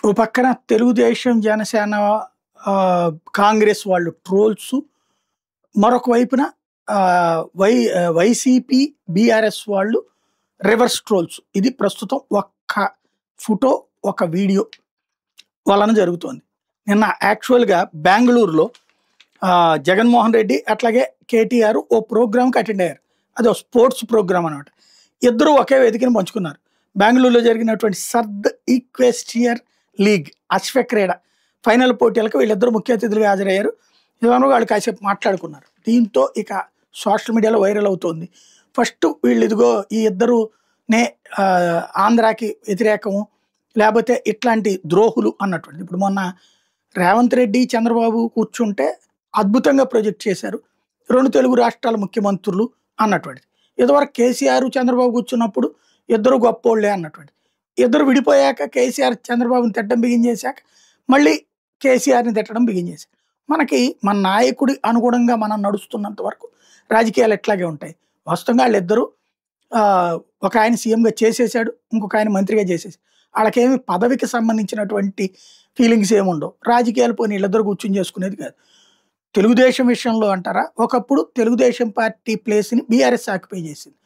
ఓ పక్కన తెలుగుదేశం, జనసేన, కాంగ్రెస్ వాళ్ళు ట్రోల్సు. మరొక వైపున వైసీపీ, బీఆర్ఎస్ వాళ్ళు రివర్స్ ట్రోల్స్. ఇది ప్రస్తుతం ఒక్క ఫోటో, ఒక వీడియో వలన జరుగుతోంది. నిన్న యాక్చువల్‌గా బెంగుళూరులో జగన్మోహన్ రెడ్డి అట్లాగే కేటీఆర్ ఓ ప్రోగ్రామ్‌కి అటెండ్ అయ్యారు. అదో స్పోర్ట్స్ ప్రోగ్రామ్ అనమాట. ఇద్దరూ ఒకే వేదికను పంచుకున్నారు. బెంగుళూరులో జరిగినటువంటి సర్ద్ ఈక్వెస్టియర్ లీగ్ అశ్వ క్రీడ ఫైనల్ పోటీలకు వీళ్ళిద్దరూ ముఖ్య అతిథులుగా హాజరయ్యారు. ఇవన్నీ వాళ్ళు కాసేపు మాట్లాడుకున్నారు. దీంతో ఇక సోషల్ మీడియాలో వైరల్ అవుతోంది. ఫస్ట్ వీళ్ళు ఇదిగో ఈ ఇద్దరునే ఆంధ్రాకి వ్యతిరేకము, లేకపోతే ఇట్లాంటి ద్రోహులు అన్నటువంటి. ఇప్పుడు మొన్న రేవంత్ రెడ్డి, చంద్రబాబు కూర్చుంటే అద్భుతంగా ప్రొజెక్ట్ చేశారు 2 తెలుగు రాష్ట్రాల ముఖ్యమంత్రులు అన్నటువంటిది. ఇదివరకు కేసీఆర్, చంద్రబాబు కూర్చున్నప్పుడు ఇద్దరు గొప్పోళ్లే అన్నటువంటిది. ఇద్దరు విడిపోయాక కేసీఆర్ చంద్రబాబుని తిట్టడం బిగించేశాక మళ్ళీ కేసీఆర్ని తిట్టడం బిగించేశారు. మనకి మన నాయకుడి అనుగుణంగా మనం నడుస్తున్నంత వరకు రాజకీయాలు ఎట్లాగే ఉంటాయి. వాస్తవంగా వాళ్ళిద్దరూ ఒక ఆయన సీఎంగా చేసేసాడు, ఇంకొక ఆయన మంత్రిగా చేసేసాడు. వాళ్ళకేమి పదవికి సంబంధించినటువంటి ఫీలింగ్స్ ఏముండవు. రాజకీయాలు పోనీ వీళ్ళిద్దరు కూర్చుని చేసుకునేది కాదు. తెలుగుదేశం విషయంలో అంటారా, ఒకప్పుడు తెలుగుదేశం పార్టీ ప్లేస్ని బీఆర్ఎస్ ఆక్యుపై చేసింది.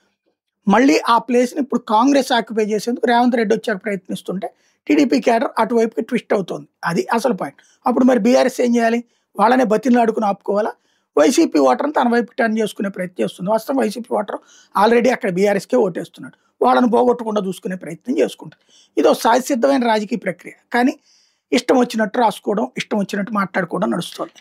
మళ్ళీ ఆ ప్లేస్ని ఇప్పుడు కాంగ్రెస్ ఆక్యుపై చేసేందుకు రేవంత్ రెడ్డి వచ్చాక ప్రయత్నిస్తుంటే టీడీపీ క్యాడర్ అటువైపుకి ట్విస్ట్ అవుతోంది. అది అసలు పాయింట్. అప్పుడు మరి బీఆర్ఎస్ ఏం చేయాలి? వాళ్ళనే బతిలాడుకుని ఆపుకోవాలా? వైసీపీ ఓటర్ని తన వైపు టర్న్ చేసుకునే ప్రయత్నం చేస్తుంది. వాస్తవం వైసీపీ ఓటర్ ఆల్రెడీ అక్కడ బీఆర్ఎస్కే ఓటేస్తున్నాడు. వాళ్ళని పోగొట్టకుండా చూసుకునే ప్రయత్నం చేసుకుంటుంది. ఇదో సహజసిద్ధమైన రాజకీయ ప్రక్రియ. కానీ ఇష్టం వచ్చినట్టు రాసుకోవడం, ఇష్టం వచ్చినట్టు మాట్లాడుకోవడం నడుస్తుంది.